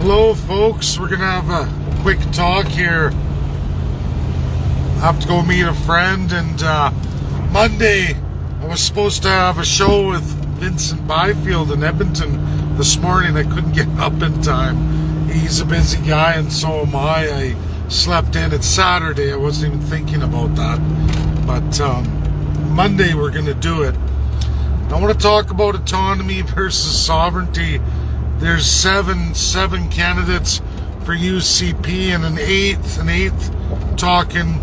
Hello folks, we're gonna have a quick talk here. I have to go meet a friend, and Monday I was supposed to have a show with Vincent Byfield in Edmonton this morning. I couldn't get up in time. He's a busy guy and so am I. I slept in. It's Saturday, I wasn't even thinking about that. But Monday we're gonna do it. I want to talk about autonomy versus sovereignty. There's seven candidates for UCP and an eighth talking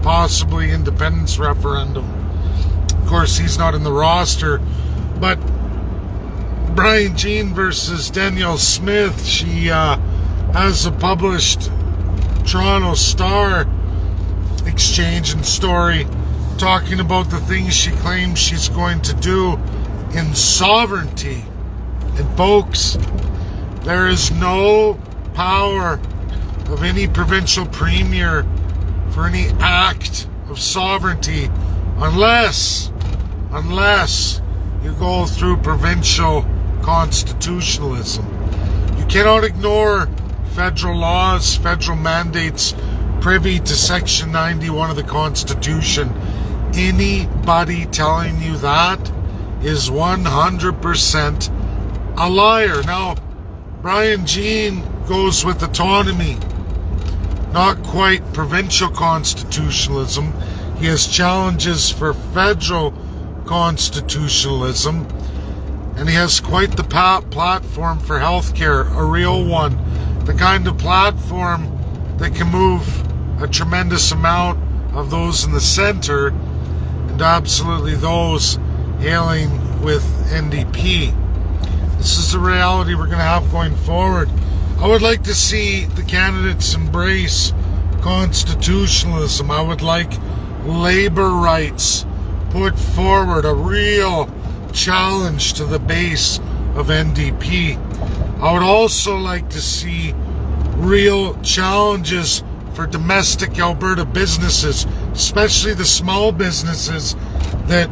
possibly independence referendum. Of course, he's not in the roster, but Brian Jean versus Danielle Smith, she has a published Toronto Star exchange and story talking about the things she claims she's going to do in sovereignty. And folks, there is no power of any provincial premier for any act of sovereignty unless you go through provincial constitutionalism. You cannot ignore federal laws, federal mandates privy to Section 91 of the Constitution. Anybody telling you that is 100% a liar. Now, Brian Jean goes with autonomy, not quite provincial constitutionalism. He has challenges for federal constitutionalism, and he has quite the platform for healthcare, a real one, the kind of platform that can move a tremendous amount of those in the center and absolutely those hailing with NDP. This is the reality we're going to have going forward. I would like to see the candidates embrace constitutionalism. I would like labor rights put forward, a real challenge to the base of NDP. I would also like to see real challenges for domestic Alberta businesses, especially the small businesses that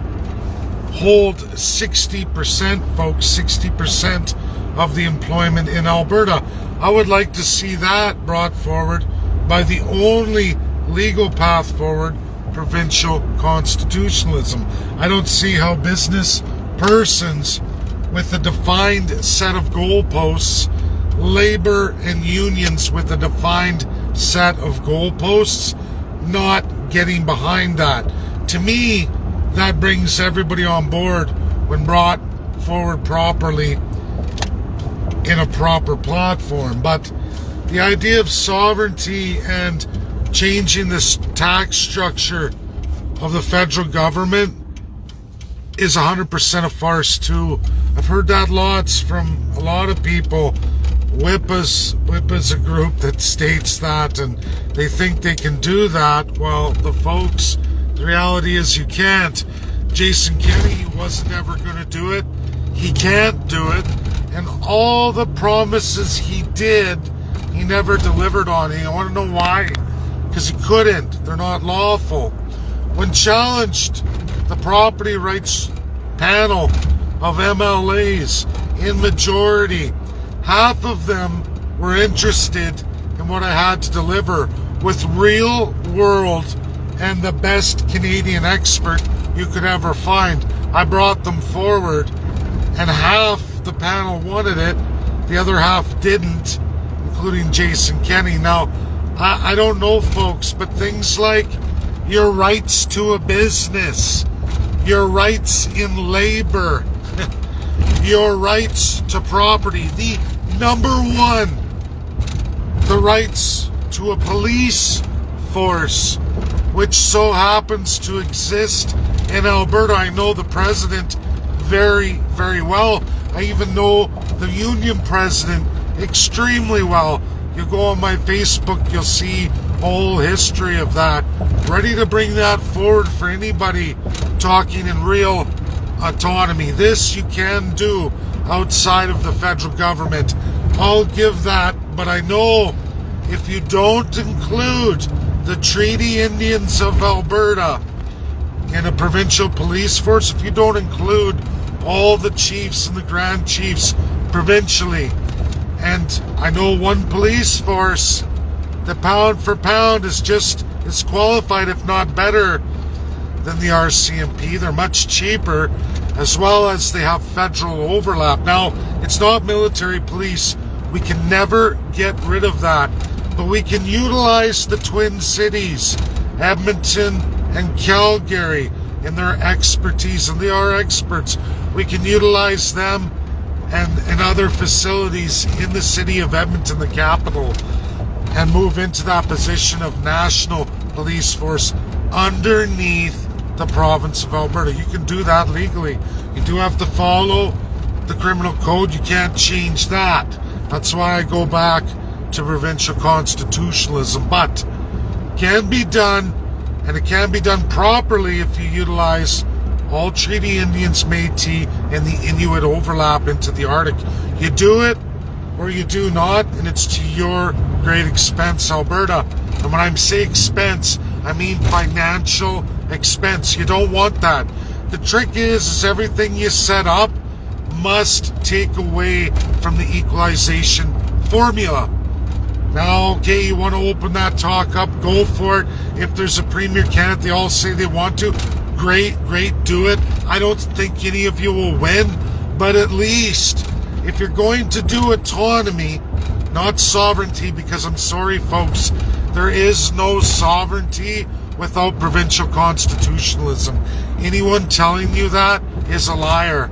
hold 60%, folks, 60% of the employment in Alberta. I would like to see that brought forward by the only legal path forward, provincial constitutionalism. I don't see how business persons with a defined set of goalposts, labor and unions with a defined set of goalposts, not getting behind that. To me, that brings everybody on board when brought forward properly in a proper platform. But the idea of sovereignty and changing this tax structure of the federal government is 100% a farce too. I've heard that lots from a lot of people. WHIP is a group that states that, and they think they can do that. Well, the reality is you can't. Jason Kenney wasn't ever going to do it. He can't do it. And all the promises he did, he never delivered on. And you want to know why? Because he couldn't. They're not lawful. When challenged, the property rights panel of MLAs in majority, half of them were interested in what I had to deliver with real world and the best Canadian expert you could ever find. I brought them forward, and half the panel wanted it, the other half didn't, including Jason Kenney. Now, I don't know, folks, but things like your rights to a business, your rights in labor, your rights to property, the number one, the rights to a police force, which so happens to exist in Alberta. I know the president very, very well. I even know the union president extremely well. You go on my Facebook, you'll see a whole history of that. Ready to bring that forward for anybody talking in real autonomy. This you can do outside of the federal government. I'll give that, but I know if you don't include the Treaty Indians of Alberta in a provincial police force, if you don't include all the chiefs and the grand chiefs provincially, And I know one police force that pound for pound is just as qualified, if not better, than the RCMP. They're much cheaper, as well as they have federal overlap. Now, it's not military police. We can never get rid of that. But we can utilize the Twin Cities, Edmonton and Calgary, in their expertise, and they are experts. We can utilize them and other facilities in the city of Edmonton, the capital, and move into that position of national police force underneath the province of Alberta. You can do that legally. You do have to follow the criminal code. You can't change that. That's why I go back to provincial constitutionalism. But it can be done, and it can be done properly if you utilize all Treaty Indians, Métis, and the Inuit overlap into the Arctic. You do it or you do not, and it's to your great expense, Alberta. And when I say expense, I mean financial expense. You don't want that. The trick is everything you set up must take away from the equalization formula. Now, okay, you want to open that talk up, go for it. If there's a premier candidate, they all say they want to. Great, do it. I don't think any of you will win, but at least if you're going to do autonomy, not sovereignty, because I'm sorry, folks, there is no sovereignty without provincial constitutionalism. Anyone telling you that is a liar.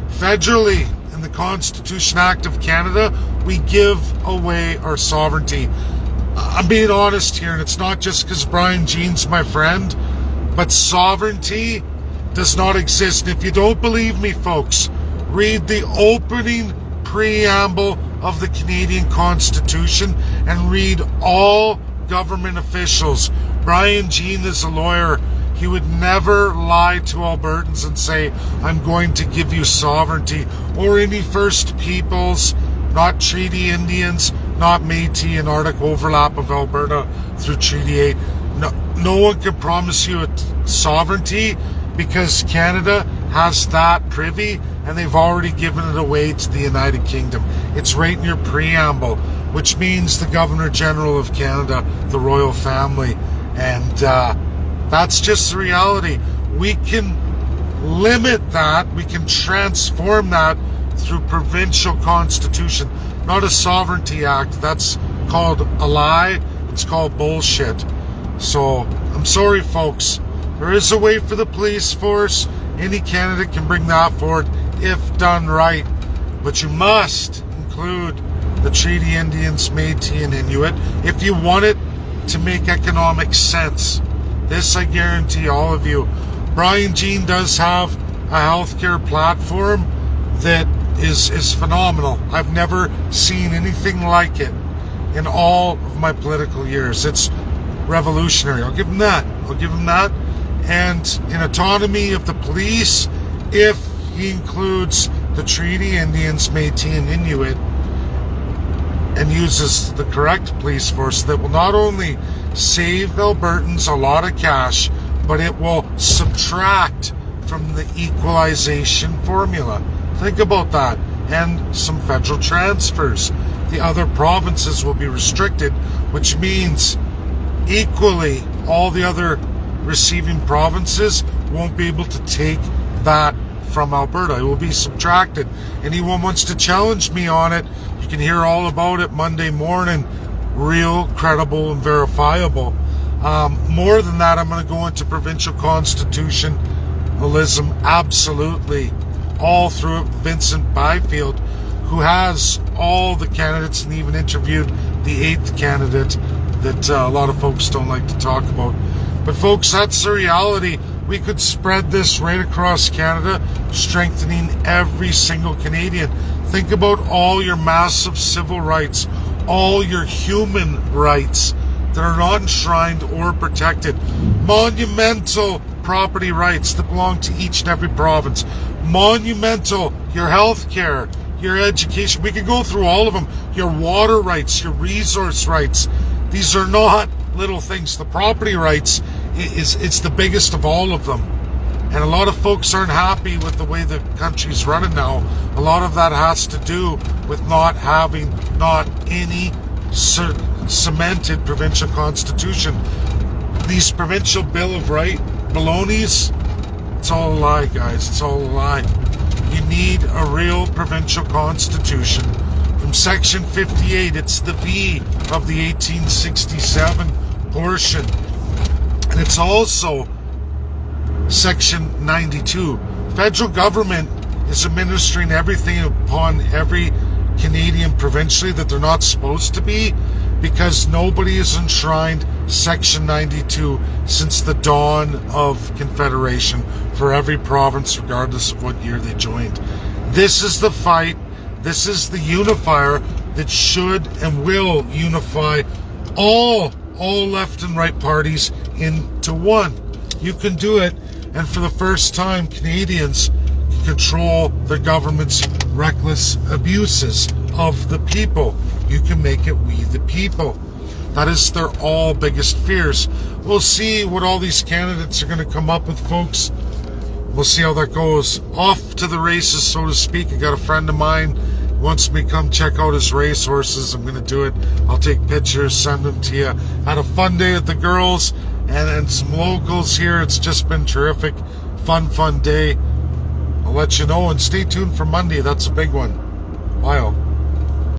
Federally, in the Constitution Act of Canada, we give away our sovereignty. I'm being honest here, and it's not just because Brian Jean's my friend, but sovereignty does not exist. And if you don't believe me, folks, read the opening preamble of the Canadian Constitution and read all government officials. Brian Jean is a lawyer. He would never lie to Albertans and say, I'm going to give you sovereignty, or any First Peoples, not Treaty Indians, not Métis and Arctic overlap of Alberta through Treaty 8. No one can promise you sovereignty because Canada has that privy and they've already given it away to the United Kingdom. It's right in your preamble, which means the Governor General of Canada, the royal family. And that's just the reality. We can limit that, we can transform that through provincial constitution, not a sovereignty act. That's called a lie. It's called bullshit. So I'm sorry, folks. There is a way for the police force. Any candidate can bring that forward if done right. But you must include the Treaty Indians, Métis, and Inuit if you want it to make economic sense. This I guarantee all of you. Brian Jean does have a healthcare platform that is phenomenal. I've never seen anything like it in all of my political years. It's revolutionary. I'll give him that. And in autonomy of the police, if he includes the Treaty Indians, Métis, and Inuit, and uses the correct police force, that will not only save Albertans a lot of cash, but it will subtract from the equalization formula. Think about that. And some federal transfers. The other provinces will be restricted, which means equally all the other receiving provinces won't be able to take that from Alberta. It will be subtracted. Anyone wants to challenge me on it, you can hear all about it Monday morning. Real, credible, and verifiable. More than that, I'm going to go into provincial constitutionalism. Absolutely. All through it. Vincent Byfield, who has all the candidates and even interviewed the 8th candidate that a lot of folks don't like to talk about. But folks, that's the reality. We could spread this right across Canada, strengthening every single Canadian. Think about all your massive civil rights, all your human rights that are not enshrined or protected. Monumental property rights that belong to each and every province. Monumental, your health care, your education. We could go through all of them. Your water rights, your resource rights. These are not little things. The property rights is the biggest of all of them. And a lot of folks aren't happy with the way the country's running now. A lot of that has to do with not having any cemented provincial constitution. These provincial Bill of Rights balonies, it's all a lie, guys. It's all a lie. You need a real provincial constitution. From Section 58, it's the V of the 1867 portion. And it's also Section 92. Federal government is administering everything upon every Canadian provincially that they're not supposed to be, because nobody has enshrined Section 92 since the dawn of Confederation for every province, regardless of what year they joined. This is the fight. This is the unifier that should and will unify all left and right parties into one. You can do it, and for the first time, Canadians can control the government's reckless abuses of the people. You can make it we the people. That is their all biggest fears. We'll see what all these candidates are going to come up with, folks. We'll see how that goes. Off to the races, so to speak. I got a friend of mine who wants me to come check out his race horses. I'm going to do it. I'll take pictures, send them to you. Had a fun day with the girls and some locals here. It's just been terrific. Fun day. I'll let you know, and stay tuned for Monday. That's a big one. Bye all.